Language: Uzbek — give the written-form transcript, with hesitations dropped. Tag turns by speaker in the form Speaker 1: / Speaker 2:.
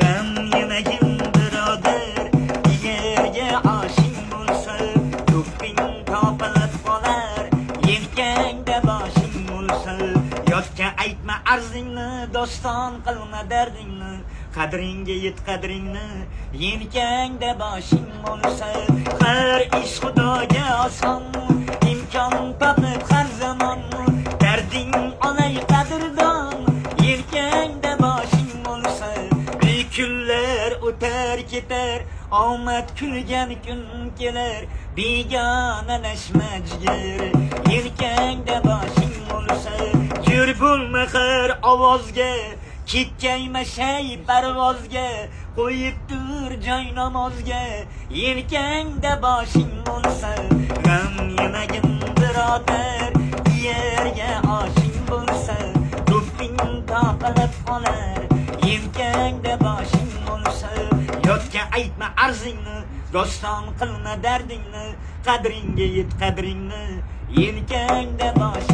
Speaker 1: g'am yemagin birodar, yerga oshing bo'lsa ko'ping topilib qolar, yelkangda boshing bo'lsa yotga aytma arzingni, doston qilma dardingni, qadringga yet qadringni, yelkangda boshing bo'lsa har ish xudoga oson, imkon topib har zamon darding olay qadrdon, yelkangda boshing bo'lsa kunlar o'tar ketar, omad kulgan kun kelar, begonalashma jigar, yelkangda boshing bo'lsa ko'r bo'lma har ovozga, ketkayma shay parvozga, qo'yib tur joy namozga, yelkangda boshing bo'lsa g'am yemagin birodar, yerga oshing bo'lsa ko'ping topilib qolar, yelkangda boshing bo'lsa yotga aytma arzingni, doston qilma dardingni, qadringga yet qadringni, yelkangda boshing